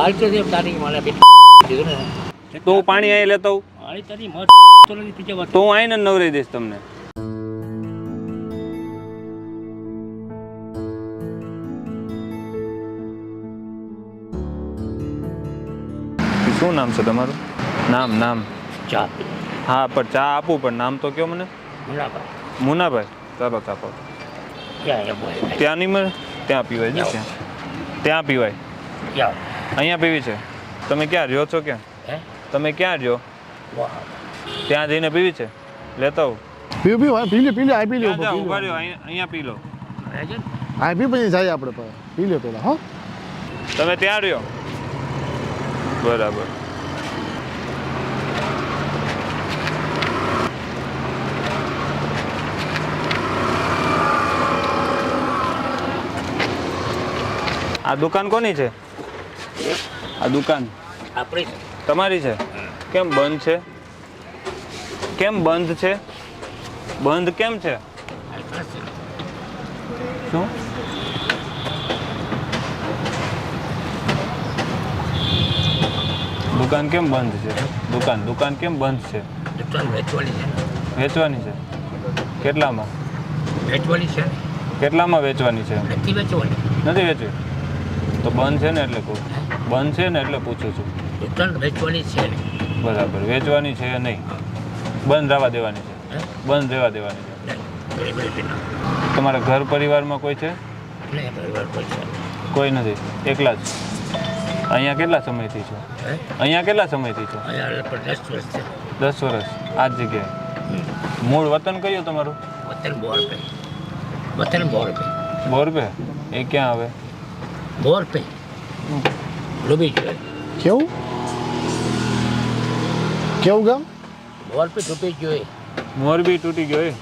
હાલ તો તારી મને કીધું ને તો હું પાણી અહીં લેતો હોઉં હાલ તારી મત તો નથી પીછે વાત તો હું આવીને નવરાઈ દઈશ તમને. શું નામ છે તમારું? નામ ચા હા પણ ચા આપું પણ નામ તો કયો મને. મુનાભાઈ મુનાભાઈ. ચાલો ચાપો. ક્યાં એમ હોય ત્યાં નહીં મળે? ત્યાં પીવાય છે ત્યાં પીવાય. ક્યાં અહીંયા પીવી છે. તમે ક્યાં રહ્યો છો? ક્યાં હે તમે ક્યાં રહ્યો? વાહ ત્યાં જઈને પીવી છે? લેતા આવું. પી લે આ પી લે ક્યાં જાઓ? ઉભા રહ્યો, અહીંયા પી લો. રહેજે ને. આ પી પછી જાય આપણે પી લે પેલા હો. તમે ત્યાં રહ્યો? બરાબર. આ દુકાન કોની છે? આ દુકાન આપણી તમારી છે? કેમ બંધ છે? કેમ બંધ છે? બંધ કેમ છે? શું? દુકાન કેમ બંધ છે? દુકાન કેમ બંધ છે? દુકાન વેચવાની છે વેચવાની છે? કેટલામાં? વેચવાની છે કેટલામાં વેચવાની છે? નથી વેચવાની નથી વેચવી તો બંધ છે ને એટલે કહું. બંધ છે ને એટલે પૂછું છું. દુકાન વેચવાની છે ને બરાબર. વેચવાની છે નહીં, બંધ રહેવા દેવાની છે. બંધ રહેવા દેવાની છે. તમારા ઘર પરિવારમાં કોઈ છે? કોઈ નથી, એકલા જ. અહીંયા કેટલા સમયથી છો? અહીંયા કેટલા સમયથી છો? 10 વર્ષ છે. 10 વર્ષ. આ જ જગ્યાએ. મૂળ વતન કયું તમારું? વતન બોરપે બોરપે. એ ક્યાં આવે? બોરપે ડૂબી જોઈએ કેવું ગામ? બોરપે ડૂબી જોઈએ. મોરબી તૂટી ગયો.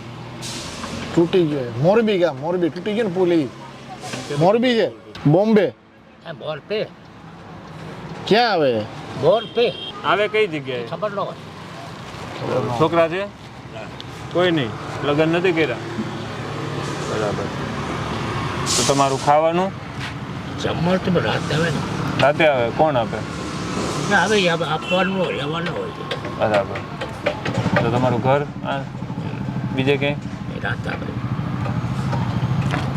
તૂટી ગયો મોરબી ગામ. મોરબી તૂટી ગયો ને પુલ ઈ મોરબી છે. બોમ્બે હા બોરપે ક્યાં આવે? બોરપે આવે કઈ જગ્યાએ? ખબર ન હોય. છોકરા છે? કોઈ નહીં. લગ્ન નથી કર્યા? બરાબર. તો તમારું ખાવાનું જમવાનું તો રાત આવે ને રાતે આવે? કોણ આપે? આવે આપવાનું હોય લેવાનું હોય બરાબર. તો તમારું ઘર બીજે ક્યાંય? એ રાત આવે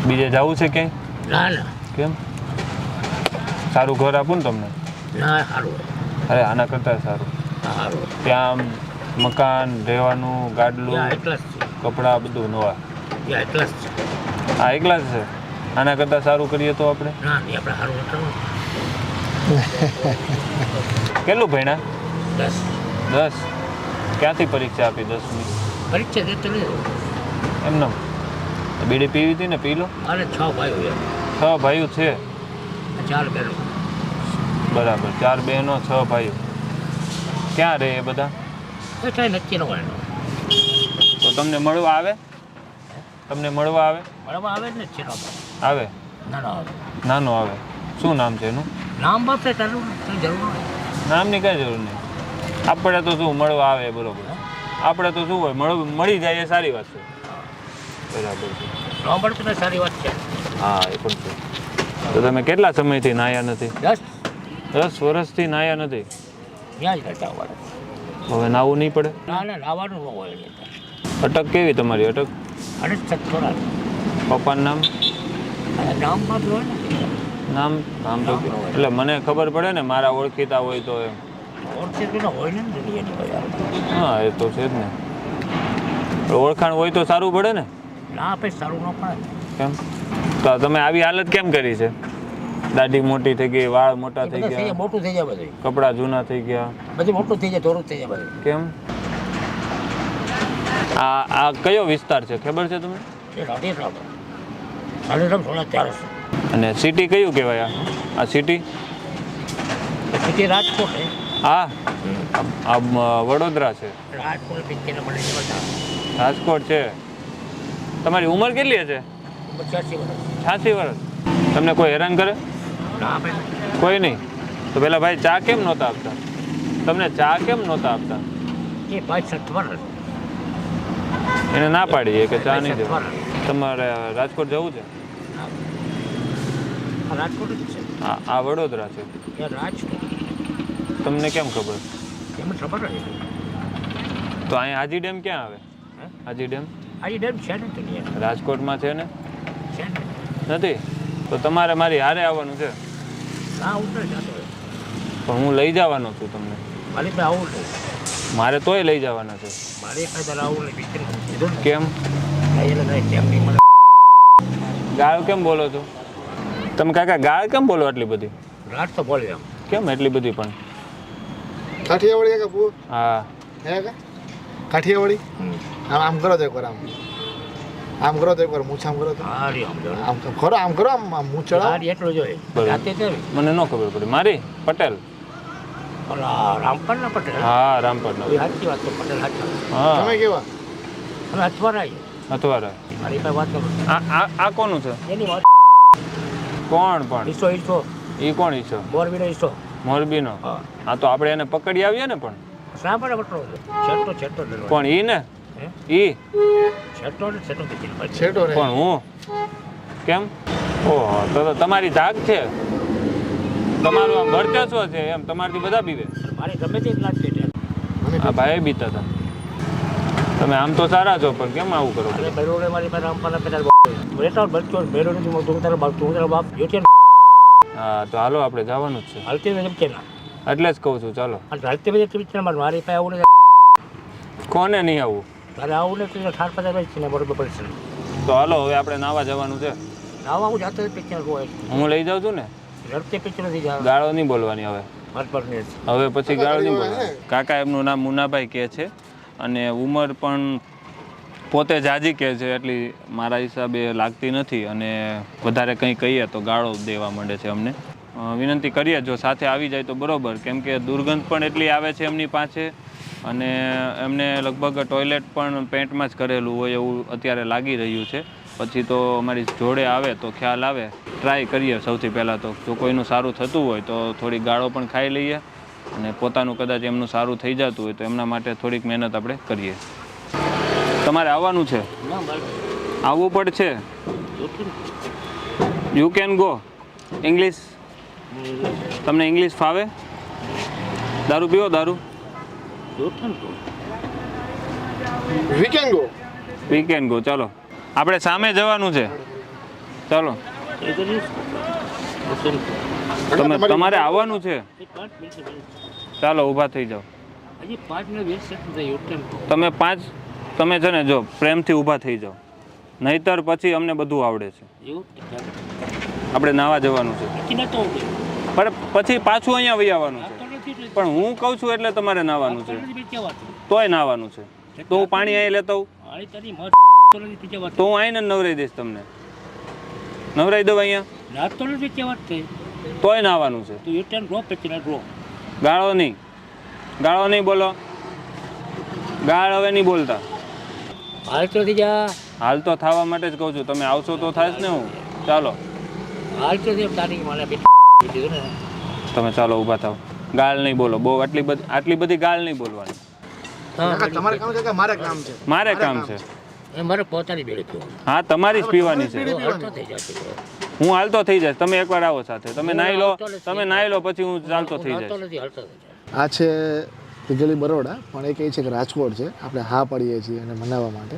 બીજે જવું છે ક્યાંય? ના કેમ? સારું ઘર આપું ને તમને. ના સારું હોય અરે આના કરતાં સારું. સારું ત્યાં મકાન, રહેવાનું, ગાડલું, એટલા જ કપડાં બધું નવા. છે એટલા જ છે હા એકલા જ છે. આના કરતાં સારું કરીએ તો આપણે. ના નહીં આપણે સારું હોટલ કેટલું ભણ્યા? 10 10. ક્યાંથી પરીક્ષા આપી 10ની? પરીક્ષા દેતો નહીં એમને બીડી પીવી હતી ને? પી લો. મારે 6 ભાઈઓ છે 6 ભાઈઓ છે? 4 બહેનો બરાબર. 4 બહેનો 6 ભાઈઓ. ક્યાં રહે એ બધા? એ કાંઈ નક્કી ન હોય તો તમને મળવા આવે? તમને મળવા આવે? બરાબર આવે જ ને છે આવે. ના આવે નાનો આવે. શું નામ છે એનું? નામ બાપે તારું કંઈ જરૂર ન હોય નામની કઈ જરૂર નહીં. આપણે તો શું મળવા આવે બરોબર. આપણે તો શું હોય મળી જાય એ સારી વાત છે. બરાબર છે. નામ પડે તો સારી વાત છે. હા એ પણ છે. તો તમે કેટલા સમયથી નાહ્યા નથી? 10 વર્ષથી નાહ્યા નથી? ત્યાં જ રહેતા હોય હવે નાવું નહીં પડે? ના લાવવાનું ન હોય અટક કેવી તમારી અટક? અને થોડા પપ્પાનું નામ? નામ બાપ હોય ને નામ તો એટલે મને ખબર પડે ને, મારા ઓળખીતા હોય તો એમ. ઓળખી તો હોય ને દુનિયાની ભાઈ હા એ તો છે જ ને. ઓળખાણ હોય તો સારું પડે ને. ના આપે સારું ન પડે. કેમ? તો તમે આવી હાલત કેમ કરી છે? દાઢી મોટી થઈ ગઈ, વાળ મોટા થઈ ગયા, મોટું થઈ જાય બધું, કપડાં જૂના થઈ ગયા, બધું મોટું થઈ જાય, થોડું થઈ જાય બધું. કેમ? આ કયો વિસ્તાર છે ખબર છે તમને? એ રાધેશ્યામ થોડા 400. અને સિટી કયું કહેવાય? આ સિટી સિટી રાજકોટ છે. હા આ વડોદરા છે. રાજકોટ પિક્ચર મને રાજકોટ છે. તમારી ઉંમર કેટલી છે? 86 વર્ષ. 86 વર્ષ. તમને કોઈ હેરાન કરે? ના ભાઈ કોઈ નહીં. તો પેલા ભાઈ ચા કેમ નહોતા આપતા? તમને ચા કેમ નહોતા આપતા? એ ભાઈ 60 વર્ષ. એને ના પાડી કે ચા નહીં દેવું. તમારે રાજકોટ જવું છે? રાજકોટ જ છે. આ વડોદરા છે. એ રાજ તમને કેમ ખબર? એમને ખબર નથી. તો અહીંયા હાજી ડેમ ક્યાં આવે? હે? હાજી ડેમ આજે ડેમ છે ને તો નહીં રાજકોટમાં છે ને? છે ને નથી? તો તમારે મારી હારે આવવાનું છે. હા ઉતરે જતો હોય પણ હું લઈ જવાનો છું તમને. મારી પાસે આવું નહીં. મારે તોય લઈ જવાના છે. મારી પાસે આવું નહીં પિક્ચર કીધું ને કેમ? એટલે નહીં કેમ નહીં મળે. ગાળ કેમ બોલો છો તમે કાકા? ગાળ કેમ બોલો આટલી બધી? રાત તો બોલે એમ કેમ એટલી બધી પણ? કાઠિયાવાડી કાકા પૂ હા હે કાકા કાઠિયાવાડી આમ કરો તો એકવાર આમ કરો તો એકવાર મૂછ આમ કરો તો હા રે આમ જો આમ તો ખરો આમ કરો આમ મૂછ ચડાવો હા એટલો જોઈએ બરાબર. રાતે છે મને ન ખબર પડી. મારી પટેલ? ઓલા રામપર ના પટેલ હા રામપર એ સાચી વાત તો પટેલ સાચા હા તમે કેવા અમે અથવારા આવીએ અથવારા. મારી પાસે વાત કરો આ કોનું છે? એની વાત કોણ પણ? ઈસો ઈસો ઈ કોણ ઈચ્છો? મોરબીનો ઈસો મોરબીનો? હા હા તો આપણે એને પકડી આવીએ ને. પણ સાંભળે બટલો છેટો છેટો ડરવા પણ ઈ ને હે ઈ છેટો ને છેટો પીધી છેટો રે પણ હું કેમ? ઓહો તો તમારી ધાક છે. તમારું આમ વર્ચસ્વ છે એમ. તમારથી બધા પીવે. મારી ગમે તે જ લાગતી છે આ ભાઈ બીતા હતા. તમે આમ તો સારા છો પણ કેમ આવું કરો? અરે બેરોડે મારી પાસે રામપરના પેલા બેટા બચ્ચો બેરોડે તું તારા બાપ જોતે હા તો હાલો આપણે જવાનું જ છે. હાલતી વેજે છે ના એટલે જ કહું છું ચાલો. અને હાલતી વેજે તું મારી પાસે આવું ને કોને નહીં આવું? તારે આવું ને તું ઠાર પચાસ છે ને બરોબર પડશે તો હાલો હવે આપણે નાવા જવાનું છે. આવા હું જાતો પિક્ચર હોય હું લઈ જાઉં છું ને. રડતે પિક્ચર નથી જા ગાળો નહીં બોલવાની હવે. માર પર ને હવે પછી ગાળો નહીં બોલવાની. કાકા એમનું નામ મુનાભાઈ કહે છે અને ઉંમર પણ પોતે જાજી કહે છે એટલી મારા હિસાબે લાગતી નથી અને વધારે કંઈ કહીએ તો ગાળો દેવા માંડે છે અમને. વિનંતી કરીએ જો સાથે આવી જાય તો બરાબર, કેમ કે દુર્ગંધ પણ એટલી આવે છે એમની પાસે અને એમને લગભગ ટોયલેટ પણ પેન્ટમાં જ કરેલું હોય એવું અત્યારે લાગી રહ્યું છે. પછી તો અમારી જોડે આવે તો ખ્યાલ આવે. ટ્રાય કરીએ સૌથી પહેલાં તો. જો કોઈનું સારું થતું હોય તો થોડીક ગાળો પણ ખાઈ લઈએ અને પોતાનું કદાચ એમનું સારું થઈ જતું હોય તો એમના માટે થોડીક મહેનત આપણે કરીએ. તમારે આવવાનું છે? ના મારે આવવું પડશે. You can go. ઇંગ્લિશ તમને ઇંગ્લિશ ફાવે? દારૂ પીવો? દારૂ વીકેન્ડ ગો વીકેન્ડ ગો. ચાલો આપણે સામે જવાનું છે. ચાલો તમારે આવવાનું છે. ચાલો ઊભા થઈ જાઓ. હજી 5 મિનિટ વેસ્ટ થઈ તમે છે ને જો પ્રેમથી ઊભા થઈ જાઓ, નહીતર પછી અમને બધું આવડે છે. આપણે નાવા જવાનું છે પણ પછી પાછું અહીંયા વહી આવવાનું છે. પણ હું કહું છું એટલે તમારે નાવાનું છે. તોય નાવાનું છે તો હું પાણી અહીં લેતો હોઉં તો હું આવીને નવરાઈ દઈશ તમને. નવરાઈ દઉં અહીંયા તોય નાવાનું છે. ગાળો નહીં બોલો. ગાળ હવે નહીં બોલતા. હાલ તો થવા માટે જ કહું છું. તમે આવશો તો થાય જ ને. હું ચાલો તમે ચાલો ઊભા થાવ. ગાળ નહીં બોલો બહુ. આટલી બધી ગાળ નહીં બોલવાની. તમારે કામ છે કે મારે કામ છે? મારે કામ છે. મારે પોતાની બેડી પીવો હા તમારી જ પીવાની છે. થઈ જશે હું હાલતો થઈ જઈશ. તમે એકવાર આવો સાથે. તમે નાહી લો પછી હું ચાલતો થઈ જઈશ. આ છે ગલી બરોડા, પણ એ કહે છે કે રાજકોટ છે. આપણે હા પાડીએ છીએ અને મનાવવા માટે.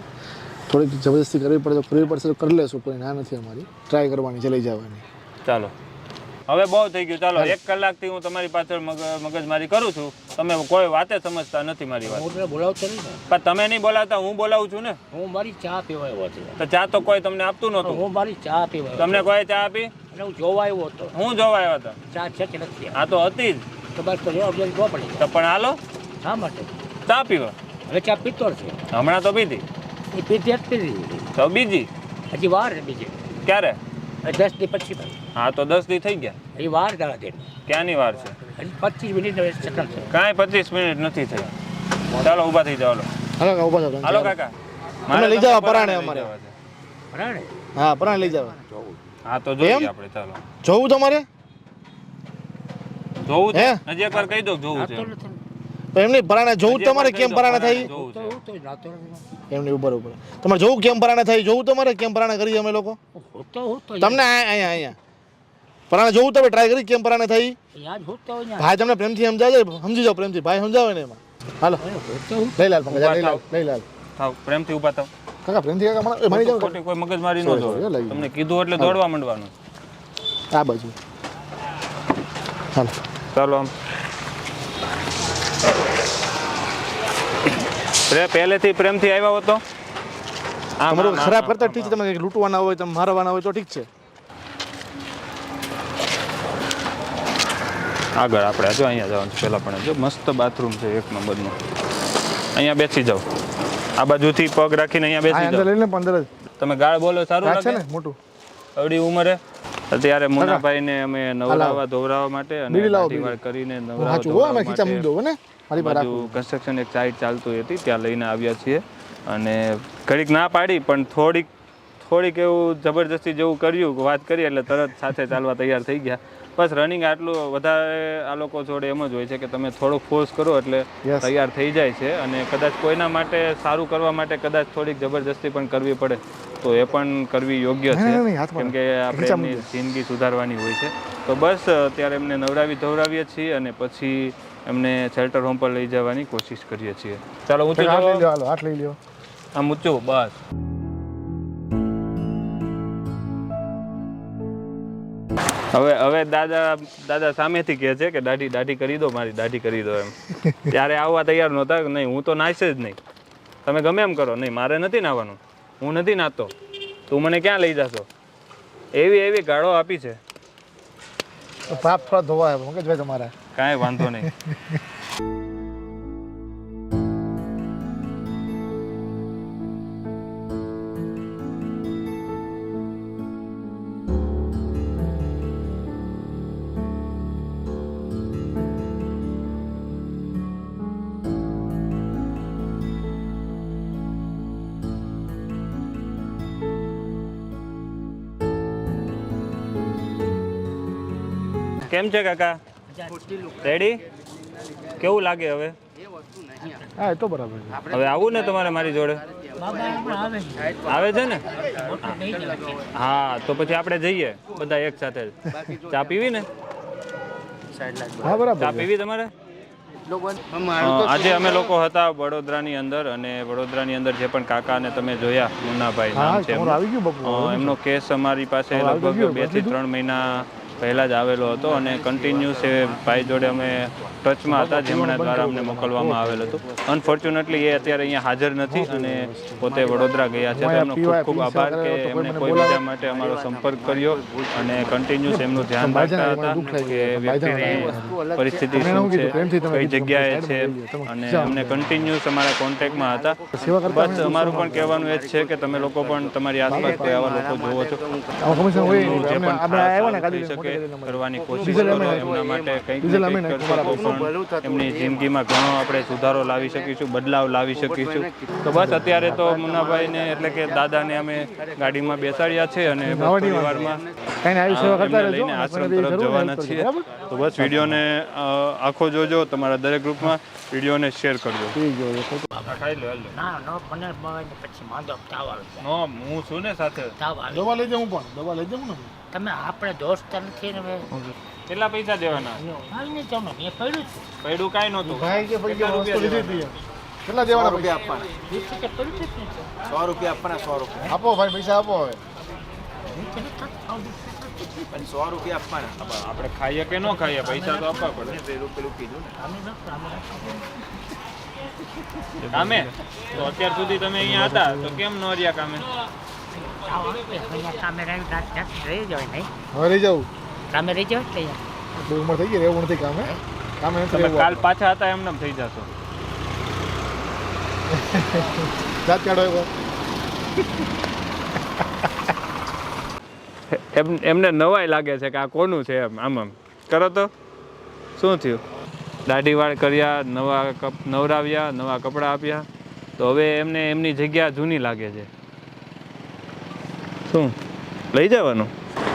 થોડીક જબરદસ્તી કરવી પડે તો કરવી પડશે તો કરી લેશું. કોઈ ના નથી અમારી. ટ્રાય કરવાની છે, લઈ જવાની. ચાલો હવે બહુ થઈ ગયું. ચાલો 1 કલાકથી હું તમારી પાછળ મગજમારી કરું છું. તમે કોઈ વાતે સમજતા નથી મારી વાત. બોલાવતો નહીં પણ તમે નહીં બોલાવતા, હું બોલાવું છું ને. હું મારી ચા પીવા આવ્યો હતો. તો ચા તો કોઈ તમને આપતું નહોતું. હું મારી ચા પીવા તમને કોઈ ચા આપી? હું જોવા આવ્યો હતો. હું જોવા આવ્યો હતો. ચા છે કે નથી? આ તો હતી જ. તો બસ તો જવાબ જોવા પડે. તો પણ હાલો શા માટે? ચા પીવા. હવે ચા પીતો છે. હમણાં તો પીધી. એ પીધી જ પીધી. તો બીજી હજી વાર છે બીજી. ક્યારે? 10 દી પછી. હા તો 10 દી થઈ ગયા. હજી વાર જવા દે. ક્યાંની વાર છે? હજી 25 મિનિટ સેકન્ડ છે. કાંઈ 25 મિનિટ નથી થઈ. ચાલો ઊભા થઈ જાઓ. હાલો કાકા ઊભા થાઓ. હાલો કાકા મને લઈ જવા પરાણે અમારે. બરાબર. હા પરાણે લઈ જવા. હા તો જોઈએ આપણે. ચાલો જોવું તમારે? જોવું છે. હજી એકવાર કહી દો જોવું છે. તો એમની પરાણે જોવું તમારે કેમ પરાણે થઈ? જોવું છે. એમની ઉપર તમારે જોવું કેમ પરાણે થઈ? જોવું તમારે કેમ પરાણે કરી અમે લોકો? તમને અહીંયા પરાણે જોવું તમે ટ્રાય કરી કેમ પરાણે થઈ યાદ હોતો હોય ને ભાઈ તમને પ્રેમથી સમજાવે સમજી જાઓ પ્રેમથી ભાઈ સમજાવે ને એમાં હાલો લઈ લાલ પંકજ લઈ લાલ થાવ પ્રેમથી ઊભા થાવ કાકા પ્રેમથી કાકા મારી જાવ ખોટી કોઈ મગજમારી ન દો તમને કીધું એટલે દોડવા માંડવાનું આ બાજુ હાલો ચાલો આમ પહેલેથી પ્રેમથી આવ્યા હતો તમારું ખરાબ કરતા ઠીક છે તમે લૂંટવાના હોય તમે મારવાના હોય તો ઠીક છે આગળ આપણે જો અહીંયા જવાનું છે પહેલાં પણ જો મસ્ત બાથરૂમ છે એક નંબરનું અહીંયા બેસી જાઓ આ બાજુથી પગ રાખીને અહીંયા બેસી જાઓ લઈને 15 તમે ગાળ બોલો સારું છે લાગે ને મોટું અવડી ઉંમરે અત્યારે મુન્નાભાઈને અમે નવરાવા ધોવરાવા માટે અને દાઢીવાળ કરીને નવરાવા માટે બાજુ કન્સ્ટ્રક્શન એક સાઇટ ચાલતી હતી ત્યાં લઈને આવ્યા છીએ અને ઘડીક ના પાડી પણ થોડીક એવું જબરજસ્તી જેવું કર્યું વાત કરી એટલે તરત સાથે ચાલવા તૈયાર થઈ ગયા બસ રનિંગ આટલું વધારે આ લોકો જોડે એમ જ હોય છે કે તમે થોડુંક ફોર્સ કરો એટલે તૈયાર થઈ જાય છે અને કદાચ કોઈના માટે સારું કરવા માટે કદાચ થોડીક જબરજસ્તી પણ કરવી પડે તો એ પણ કરવી યોગ્ય છે કેમ કે આપણે એમની જિંદગી સુધારવાની હોય છે તો બસ અત્યારે એમને નવરાવી ધોવરાવીએ છીએ અને પછી એમને શેલ્ટર હોમ પર લઈ જવાની કોશિશ કરીએ છીએ ચાલો ઊંચું હાથ લઈ લ્યો આમ ઊંચું બસ હવે દાદા સામેથી કહે છે કે દાઢી કરી દો મારી દાઢી કરી દો એમ ત્યારે આવવા તૈયાર નહોતા નહીં હું તો નાઈશ જ નહીં તમે ગમે એમ કરો નહીં મારે નથી નાવાનું હું નથી નાતો તું મને ક્યાં લઈ જશો એવી ગાળો આપી છે પાપ થોડા ધોવા મગજભાઈ તમારા કાંઈ વાંધો નહીં કેમ છે કાકા રેડી કેવું લાગે હવે હા એ તો બરાબર હવે આવું ને તમારે મારી જોડે આવે છે ને હા તો પછી આપણે જઈએ બધા એક સાથે ચા પીવી ને હા બરાબર ચા પીવી તમારે આજે અમે લોકો હતા વડોદરાની અંદર અને વડોદરાની અંદર જે પણ કાકાને તમે જોયા મુન્નાભાઈ નામ છે એમનો કેસ અમારી પાસે લગભગ 2 થી 3 મહિના પહેલાં જ આવેલો હતો અને કન્ટિન્યુઅસ એ ભાઈ જોડે અમે ટચમાં હતા જેમના દ્વારા અમને મોકલવામાં આવેલ હતું અનફોર્ચ્યુનેટલી એ અત્યારે અહીંયા હાજર નથી અને પોતે વડોદરા ગયા છે તો એમનો ખૂબ ખૂબ આભાર કે એમણે કોઈ બીજા માટે અમારો સંપર્ક કર્યો અને કન્ટિન્યુઅસ એમનું ધ્યાન રાખતા હતા કે વ્યક્તિની પરિસ્થિતિ શું છે કઈ જગ્યાએ છે અને અમને કન્ટિન્યુઅસ અમારા કોન્ટેક્ટમાં હતા બસ અમારું પણ કહેવાનું એ જ છે કે તમે લોકો પણ તમારી આસપાસ કોઈ આવા લોકો જોવો છો જે પણ કરવાની કોશિશ કરો એમના માટે કંઈક કરશો તો પણ એમની જિંદગીમાં ઘણો આપણે સુધારો લાવી શકીશું બદલાવ લાવી શકીશું તો બસ અત્યારે તો મુન્નાભાઈને એટલે કે દાદાને અમે ગાડીમાં બેસાડ્યા છે અને પરિવારમાં લઈને આશ્રમ તરફ જવાના છીએ તો બસ વિડીયોને આખો જોજો તમારા દરેક ગ્રુપમાં વિડીયોને શેર કરજો હું છું ને સાથે દવા લઈ જાઉં પણ દવા લઈ જાઉં ને તમે આપણે દોસ્ત નથી ને કેટલા પૈસા દેવાના પડ્યું કાંઈ નહોતું ભાઈ કે વસ્તુ લીધી હતી કેટલા દેવાના રૂપિયા આપવાના 100 રૂપિયા આપવાના 100 રૂપિયા આપો ભાઈ પૈસા આપો હવે 100 રૂપિયા આપવાના આપણે ખાઈએ કે ન ખાઈએ પૈસા તો આપવા પડે કામે તો અત્યાર સુધી તમે અહીંયા હતા તો કેમ ન રહ્યા કામે હવે રહી જાઉં કામે રહી જાવ એટલી ઉંમર થઈ ગઈ રહેવું નથી કામે તમે કાલ પાછા હતા એમને થઈ જશો જાત કાઢો એમને નવાઈ લાગે છે કે આ કોનું છે એમ આમ કરો તો શું થયું દાઢીવાળ કર્યા નવરાવ્યા નવા કપડાં આપ્યા તો હવે એમને એમની જગ્યા જૂની લાગે છે શું લઈ જવાનું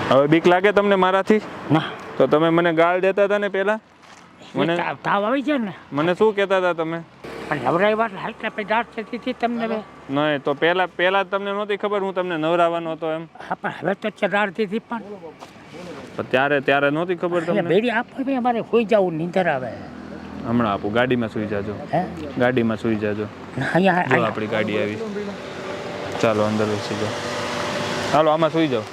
હવે બીક લાગે તમને મારાથી ના તો તમે મને ગાળ દેતા હતા ને પહેલા મને તાવ આવી જાય ને મને શું કહેતા હતા તમે પણ નવરાઈ વાત હાલતા પેદાર થતી હતી તમને નહીં તો પહેલા તમને નહોતી ખબર હું તમને નવરાવાનો હતો એમ હા પણ હવે તો ચડાર દીધી પણ પણ ત્યારે નહોતી ખબર એટલે તમને? બેડી આપો ભાઈ અમારે હોઈ જવું નીંદર આવે હમણાં આપું, ગાડીમાં સૂઈ જાજો, હે ગાડીમાં સૂઈ જાજો. અહીંયા જો આપણી ગાડી આવી, ચાલો અંદર બેસી જાઓ. ચાલો આમાં સૂઈ જાઓ.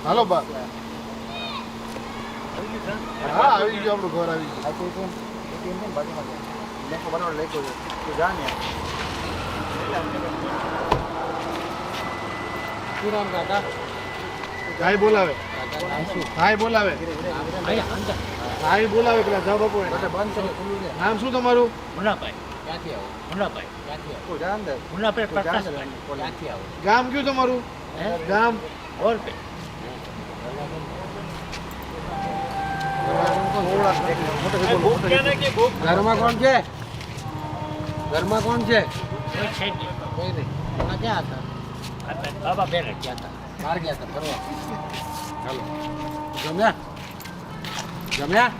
હાલો બા હા આવી ગયું આપણું ઘર આવી ગયું ભાઈ બોલાવે ભાઈ બોલાવે ભાઈ બોલાવે પેલા જા બાપુ નામ શું તમારું? મુનાભાઈ મુનાભાઈ પ્રકાશભાઈ ગામ કયું તમારું? ગામ ઓરપે ઘરમાં કોણ છે? ઘરમાં કોણ છે? કોઈ છે નહીં. કોઈ નહીં. એમાં ક્યાં હતા? આપણે બાબા બેન ગયા હતા. બહાર ગયા હતા ફરવા. ચાલો જમ્યા? જમ્યા?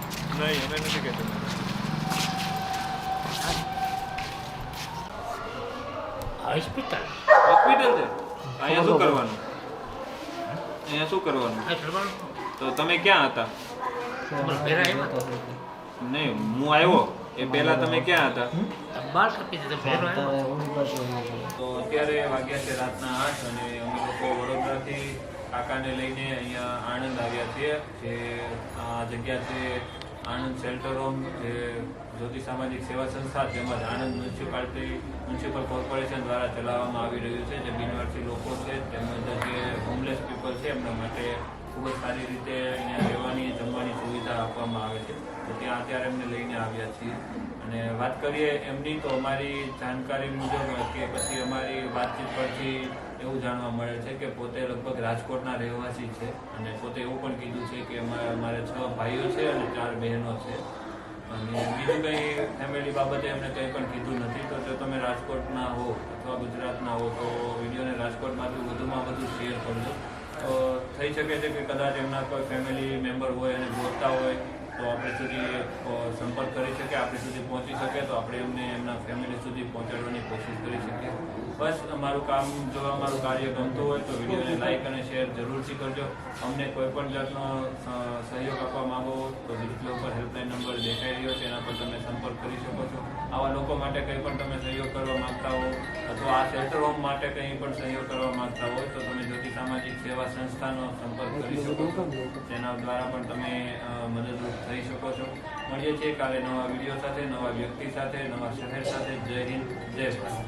હોસ્પિટલ હોસ્પિટલ છે અહીંયા શું કરવાનું? અહીંયા શું કરવાનું? તો તમે ક્યાં હતા? નહીં, હું આવ્યો એ પહેલા તમે ક્યાં હતા? બાર કાપી દીધો ફેરો આવ્યો. તો અત્યારે વાગ્યા છે રાતના 8 અને અમે લોકો વડોદરાથી કાકાને લઈને અહીંયા આણંદ આવ્યા છીએ. જે આ જગ્યા છે આણંદ શેલ્ટર હોમ, જે જ્યોતિ સામાજિક સેવા સંસ્થા તેમજ આણંદ મ્યુનિસિપલ કોર્પોરેશન દ્વારા ચલાવવામાં આવી રહ્યું છે. જે બિનવારસી લોકો છે તેમજ જે હોમલેસ પીપલ છે એમના માટે ખૂબ જ સારી રીતે અહીંયા રહેવાની જમવાની સુવિધા આપવામાં આવે છે. તો ત્યાં અત્યારે એમને લઈને આવ્યા છીએ અને વાત કરીએ એમની, તો અમારી જાણકારી મુજબ કે પછી અમારી વાતચીત પરથી એવું જાણવા મળે છે કે પોતે લગભગ રાજકોટના રહેવાસી છે અને પોતે એવું પણ કીધું છે કે અમારે 6 ભાઈઓ છે અને 4 બહેનો છે અને બીજું કંઈ ફેમિલી બાબતે એમને કંઈ પણ કીધું નથી. તો જો તમે રાજકોટના હો અથવા ગુજરાતના હો તો વિડીયોને રાજકોટમાંથી વધુમાં વધુ શેર કરજો. તો થઈ શકે છે કે કદાચ એમના કોઈ ફેમિલી મેમ્બર હોય અને જોતા હોય તો આપણે સુધી સંપર્ક કરી શકે, આપણી સુધી પહોંચી શકે તો આપણે એમને એમના ફેમિલી સુધી પહોંચાડવાની કોશિશ કરી શકીએ. બસ અમારું કામ, જો અમારું કાર્ય ગમતું હોય તો વિડીયોને લાઇક અને શેર જરૂરથી કરજો. અમને કોઈ પણ જાતનો સહયોગ આપવા માંગો તો ડિસ્પ્લે ઉપર હેલ્પલાઇન નંબર દેખાઈ રહ્યો છે, એના પર તમે સંપર્ક કરી શકો છો. આવા લોકો માટે કંઈ પણ તમે સહયોગ કરવા માંગતા હો અથવા આ શેલ્ટર હોમ માટે કંઈ પણ સહયોગ કરવા માંગતા હોય તો તમે જ્યોતિ સામાજિક સેવા સંસ્થાનો સંપર્ક કરી શકો છો. તેના દ્વારા પણ તમે મદદરૂપ થઈ શકો છો. મળીએ છીએ કાલે નવા વિડીયો સાથે, નવા વ્યક્તિ સાથે, નવા શહેર સાથે. જય હિન્દ, જય ભારત.